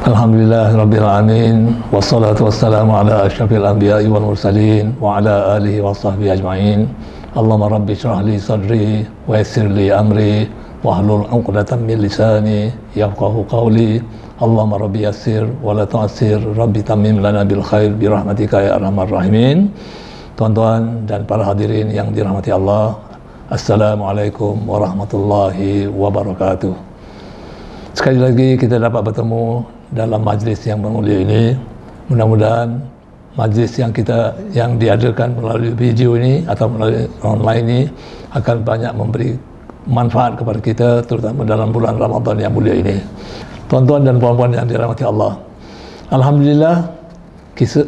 Alhamdulillah Rabbil Alamin, wassalatu wassalamu ala asyrafil anbiya'i wal mursalin wa ala alihi wa sahbihi ajma'in. Allahumma rabbi syrah li sadri wa yassir li amri wa hlul 'uqdatam min lisani yafqahu qawli. Allahumma rabbi yassir wa la tu'assir, rabbi tammim lana bil khair bi rahmatika ya arhamar rahimin. Tuan-tuan dan para hadirin yang dirahmati Allah, Assalamualaikum warahmatullahi wabarakatuh. Sekali lagi kita dapat bertemu dalam majlis yang mulia ini. Mudah-mudahan majlis yang diadakan melalui video ini atau melalui online ini akan banyak memberi manfaat kepada kita, terutama dalam bulan Ramadan yang mulia ini. Tuan-tuan dan puan-puan yang dirahmati Allah, alhamdulillah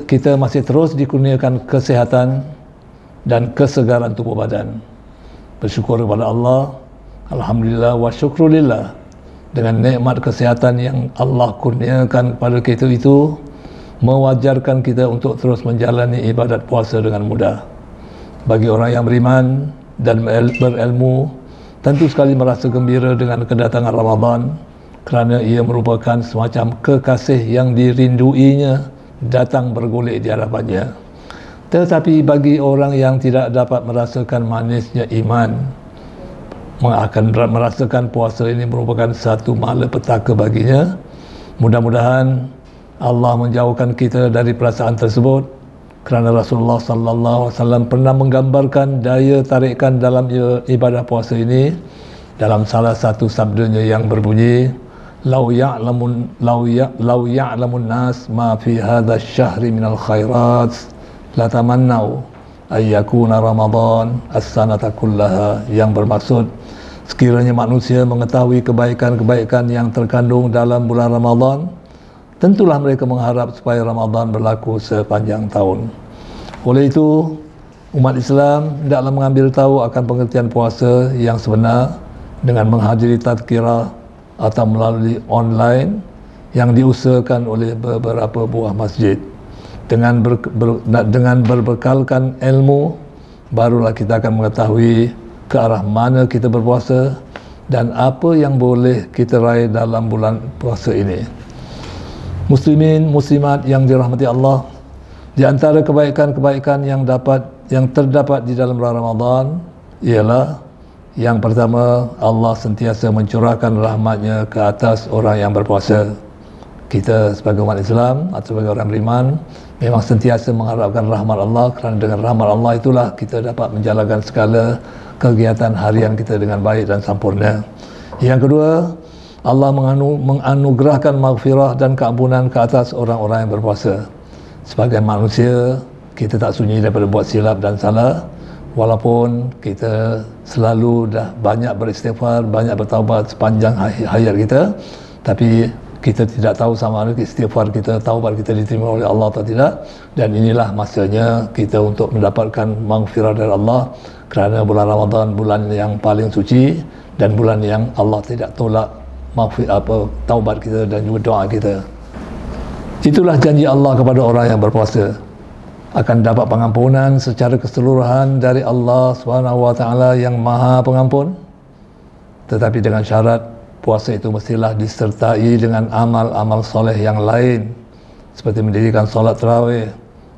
kita masih terus dikurniakan kesehatan dan kesegaran tubuh badan. Bersyukur kepada Allah, alhamdulillah wa syukrulillah, dengan nikmat kesehatan yang Allah kurniakan kepada kita itu mewajarkan kita untuk terus menjalani ibadat puasa dengan mudah. Bagi orang yang beriman dan berilmu, tentu sekali merasa gembira dengan kedatangan Ramadan, kerana ia merupakan semacam kekasih yang dirinduinya datang bergolek di hadapannya. Tetapi bagi orang yang tidak dapat merasakan manisnya iman, akan merasakan puasa ini merupakan satu malapetaka baginya. Mudah-mudahan Allah menjauhkan kita dari perasaan tersebut, kerana Rasulullah sallallahu alaihi wasallam pernah menggambarkan daya tarikan dalam ibadah puasa ini dalam salah satu sabdanya yang berbunyi, "Lau ya'lamun nas ma fi hadha asy-syahri minal khairat la tamannau ayyakuna Ramadan as-sanata kullaha," yang bermaksud sekiranya manusia mengetahui kebaikan-kebaikan yang terkandung dalam bulan Ramadan, tentulah mereka mengharap supaya Ramadan berlaku sepanjang tahun. Oleh itu, umat Islam hendaklah mengambil tahu akan pengertian puasa yang sebenar dengan menghadiri tadkirah atau melalui online yang diusahakan oleh beberapa buah masjid. Dengan berbekalkan ilmu, barulah kita akan mengetahui ke arah mana kita berpuasa dan apa yang boleh kita raih dalam bulan puasa ini. Muslimin, muslimat yang dirahmati Allah, di antara kebaikan-kebaikan yang terdapat di dalam bulan Ramadan ialah yang pertama, Allah sentiasa mencurahkan rahmat-Nya ke atas orang yang berpuasa. Kita sebagai umat Islam atau sebagai orang beriman memang sentiasa mengharapkan rahmat Allah, kerana dengan rahmat Allah itulah kita dapat menjalankan segala kegiatan harian kita dengan baik dan sempurna. Yang kedua, Allah menganugerahkan maghfirah dan keampunan ke atas orang-orang yang berpuasa. Sebagai manusia, kita tak sunyi daripada buat silap dan salah, walaupun kita selalu dah banyak beristighfar, banyak bertaubat sepanjang hayat kita, tapi kita tidak tahu sama ada istighfar kita, taubat kita diterima oleh Allah atau tidak. Dan inilah masanya kita untuk mendapatkan maghfirah dari Allah, kerana bulan Ramadan bulan yang paling suci dan bulan yang Allah tidak tolak taubat kita dan juga doa kita. Itulah janji Allah kepada orang yang berpuasa, akan dapat pengampunan secara keseluruhan dari Allah SWT yang Maha Pengampun. Tetapi dengan syarat puasa itu mestilah disertai dengan amal-amal soleh yang lain, seperti mendirikan solat tarawih,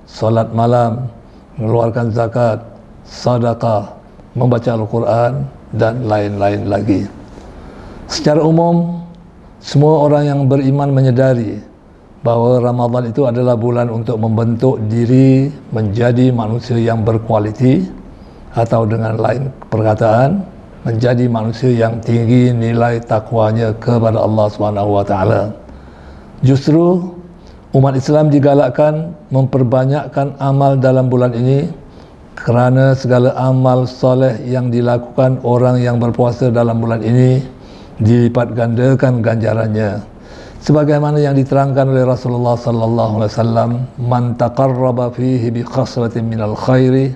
solat malam, mengeluarkan zakat, sedekah, membaca Al-Quran dan lain-lain lagi. Secara umum, semua orang yang beriman menyedari bahawa Ramadan itu adalah bulan untuk membentuk diri menjadi manusia yang berkualiti, atau dengan lain perkataan, menjadi manusia yang tinggi nilai takwanya kepada Allah SWT. Justru umat Islam digalakkan memperbanyakkan amal dalam bulan ini, kerana segala amal soleh yang dilakukan orang yang berpuasa dalam bulan ini dilipat gandakan ganjarannya. Sebagaimana yang diterangkan oleh Rasulullah sallallahu alaihi wasallam, "Man taqarraba fihi bi khaslatin minal khairi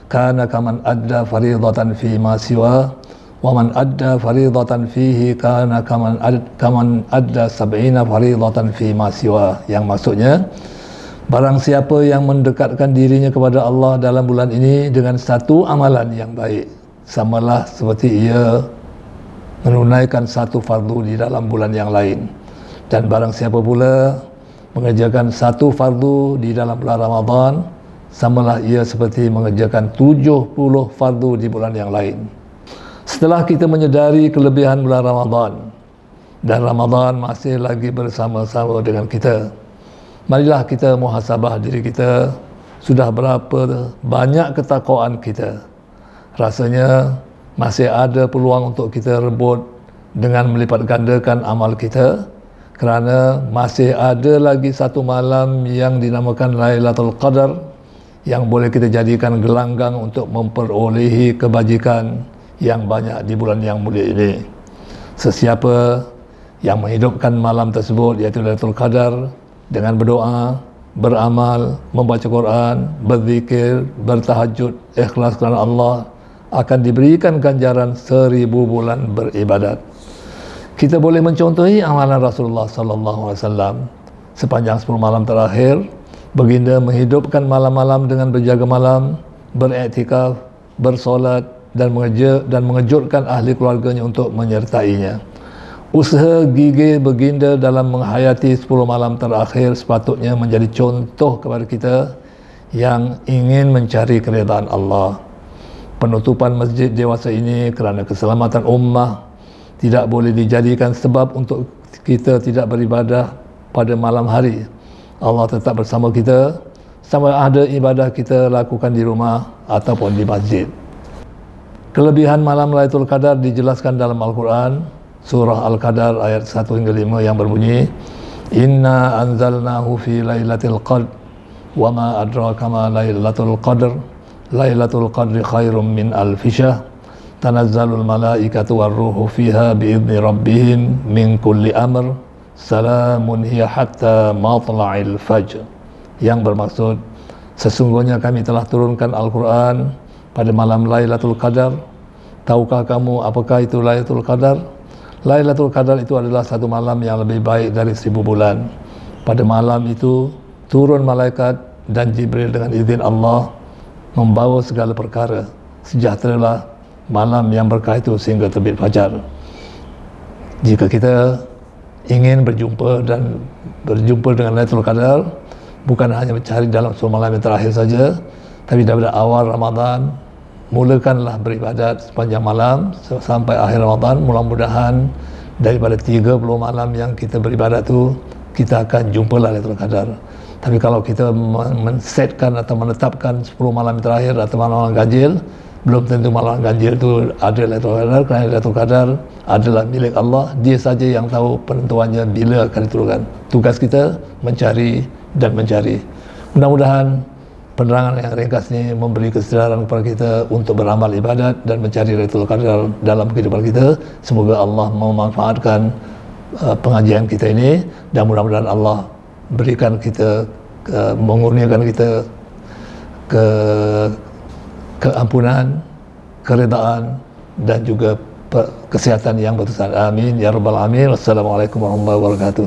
kana kaman adda fariidatan fi ma siwa, wa man adda fariidatan fihi kana kaman adda sab'ina fariidatan fi ma siwa." Yang maksudnya, barang siapa yang mendekatkan dirinya kepada Allah dalam bulan ini dengan satu amalan yang baik, samalah seperti ia menunaikan satu fardu di dalam bulan yang lain. Dan barang siapa pula mengerjakan satu fardu di dalam bulan Ramadan, samalah ia seperti mengerjakan 70 fardu di bulan yang lain. Setelah kita menyedari kelebihan bulan Ramadan dan Ramadan masih lagi bersama-sama dengan kita, marilah kita muhasabah diri kita, sudah berapa banyak ketakwaan kita. Rasanya masih ada peluang untuk kita rebut dengan melipat gandakan amal kita, kerana masih ada lagi satu malam yang dinamakan Lailatul Qadar yang boleh kita jadikan gelanggang untuk memperolehi kebajikan yang banyak di bulan yang mulia ini. Sesiapa yang menghidupkan malam tersebut, iaitu Lailatul Qadar, dengan berdoa, beramal, membaca Quran, berzikir, bertahajud, ikhlas kerana Allah, akan diberikan ganjaran 1000 bulan beribadat. Kita boleh mencontohi amalan Rasulullah sallallahu alaihi wasallam. Sepanjang 10 malam terakhir, baginda menghidupkan malam-malam dengan berjaga malam, beriktikaf, bersolat dan mengejutkan ahli keluarganya untuk menyertainya. Usaha gigih baginda dalam menghayati 10 malam terakhir sepatutnya menjadi contoh kepada kita yang ingin mencari keredaan Allah. Penutupan masjid dewasa ini kerana keselamatan ummah tidak boleh dijadikan sebab untuk kita tidak beribadah pada malam hari. Allah tetap bersama kita, sama ada ibadah kita lakukan di rumah ataupun di masjid. Kelebihan malam Lailatul Qadar dijelaskan dalam Al-Quran, surah Al-Qadar ayat 1 hingga 5 yang berbunyi, Inna anzalnahu fi lailatul qadr wa ma adraka ma lailatul qadr Lailatul Qadri khairum min alfi syahr tanazzalul malaikatu warruhu fiha biidzni rabbihim min kulli amr salamun hiya hatta matla'il fajr. Yang bermaksud, sesungguhnya kami telah turunkan Al-Quran pada malam Lailatul Qadar. Tahukah kamu apakah itu Lailatul Qadar? Lailatul Qadar itu adalah satu malam yang lebih baik dari 1000 bulan. Pada malam itu turun malaikat dan Jibril dengan izin Allah membawa segala perkara. Sejahteralah malam yang berkah itu sehingga terbit fajar. Jika kita ingin berjumpa dengan Lailatul Qadar, bukan hanya mencari dalam 10 malam yang terakhir saja, tapi daripada awal Ramadan, mulakanlah beribadat sepanjang malam sampai akhir Ramadan. Mudah-mudahan daripada 30 malam yang kita beribadat itu, kita akan jumpalah Lailatul Qadar. Tapi kalau kita men-setkan atau menetapkan 10 malam terakhir atau malam ganjil, belum tentu malam ganjil itu ada Lailatul Qadar, kerana Lailatul Qadar adalah milik Allah. Dia saja yang tahu penentuannya bila akan diturunkan. Tugas kita mencari dan mencari. Mudah-mudahan penerangan yang ringkas ini memberi kesedaran kepada kita untuk beramal ibadat dan mencari Lailatul Qadar dalam kehidupan kita. Semoga Allah memanfaatkan pengajian kita ini, dan mudah-mudahan Allah berikan kita, mengurniakan kita keampunan, keredaan dan juga kesihatan yang berterusan. Amin ya rabbal alamin. Wassalamualaikum warahmatullahi wabarakatuh.